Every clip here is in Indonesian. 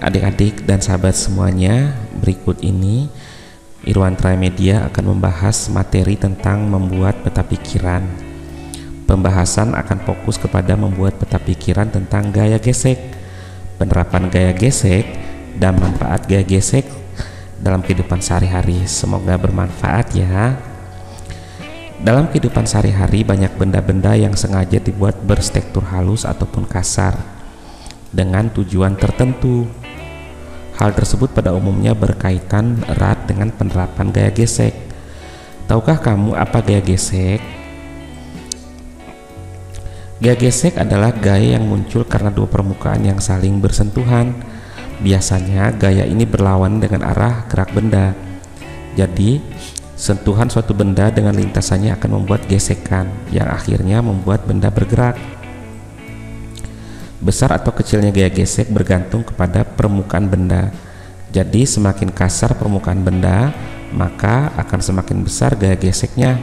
adik-adik dan sahabat semuanya, berikut ini Irwan Trimedia akan membahas materi tentang membuat peta pikiran. Pembahasan akan fokus kepada membuat peta pikiran tentang gaya gesek, penerapan gaya gesek, dan manfaat gaya gesek dalam kehidupan sehari-hari. Semoga bermanfaat ya. Dalam kehidupan sehari-hari banyak benda-benda yang sengaja dibuat berstruktur halus ataupun kasar dengan tujuan tertentu. Hal tersebut pada umumnya berkaitan erat dengan penerapan gaya gesek. Tahukah kamu apa gaya gesek? Gaya gesek adalah gaya yang muncul karena dua permukaan yang saling bersentuhan. Biasanya gaya ini berlawanan dengan arah gerak benda. Jadi, sentuhan suatu benda dengan lintasannya akan membuat gesekan yang akhirnya membuat benda bergerak. Besar atau kecilnya gaya gesek bergantung kepada permukaan benda. Jadi semakin kasar permukaan benda, maka akan semakin besar gaya geseknya.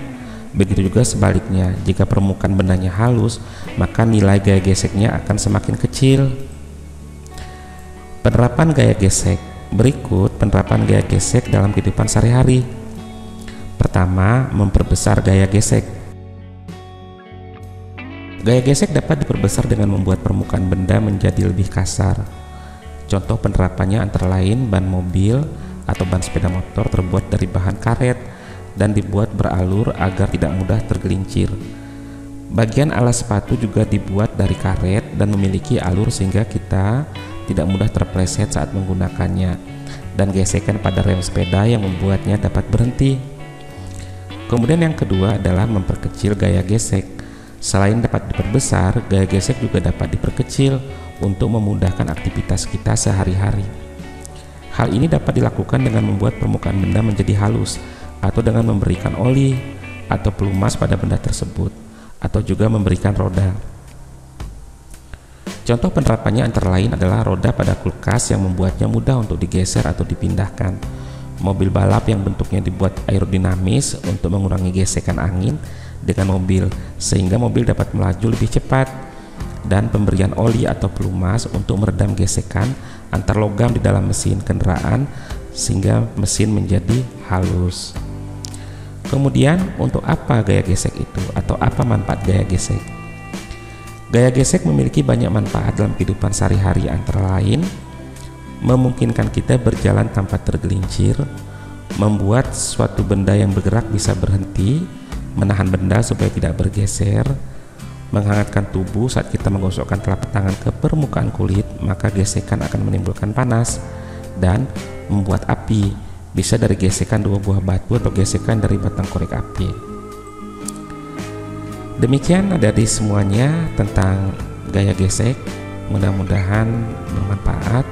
Begitu juga sebaliknya, jika permukaan bendanya halus, maka nilai gaya geseknya akan semakin kecil. Penerapan gaya gesek. Berikut penerapan gaya gesek dalam kehidupan sehari-hari. Pertama, memperbesar gaya gesek. Gaya gesek dapat diperbesar dengan membuat permukaan benda menjadi lebih kasar. Contoh penerapannya antara lain ban mobil atau ban sepeda motor terbuat dari bahan karet dan dibuat beralur agar tidak mudah tergelincir. Bagian alas sepatu juga dibuat dari karet dan memiliki alur sehingga kita tidak mudah terpleset saat menggunakannya, dan gesekan pada rem sepeda yang membuatnya dapat berhenti. Kemudian yang kedua adalah memperkecil gaya gesek. Selain dapat diperbesar, gaya gesek juga dapat diperkecil untuk memudahkan aktivitas kita sehari-hari. Hal ini dapat dilakukan dengan membuat permukaan benda menjadi halus, atau dengan memberikan oli atau pelumas pada benda tersebut, atau juga memberikan roda. Contoh penerapannya antara lain adalah roda pada kulkas yang membuatnya mudah untuk digeser atau dipindahkan, mobil balap yang bentuknya dibuat aerodinamis untuk mengurangi gesekan angin dengan mobil sehingga mobil dapat melaju lebih cepat, dan pemberian oli atau pelumas untuk meredam gesekan antar logam di dalam mesin kendaraan sehingga mesin menjadi halus. Kemudian untuk apa gaya gesek itu, atau apa manfaat gaya gesek? Gaya gesek memiliki banyak manfaat dalam kehidupan sehari-hari, antara lain memungkinkan kita berjalan tanpa tergelincir, membuat suatu benda yang bergerak bisa berhenti, menahan benda supaya tidak bergeser, menghangatkan tubuh saat kita menggosokkan telapak tangan ke permukaan kulit, maka gesekan akan menimbulkan panas, dan membuat api, bisa dari gesekan dua buah batu atau gesekan dari batang korek api. Demikian adik-adik semuanya tentang gaya gesek, mudah-mudahan bermanfaat.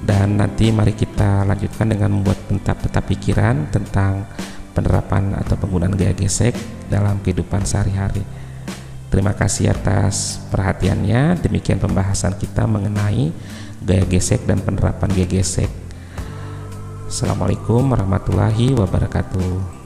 Dan nanti mari kita lanjutkan dengan membuat peta pikiran tentang penerapan atau penggunaan gaya gesek dalam kehidupan sehari-hari. Terima kasih atas perhatiannya. Demikian pembahasan kita mengenai gaya gesek dan penerapan gaya gesek. Assalamualaikum warahmatullahi wabarakatuh.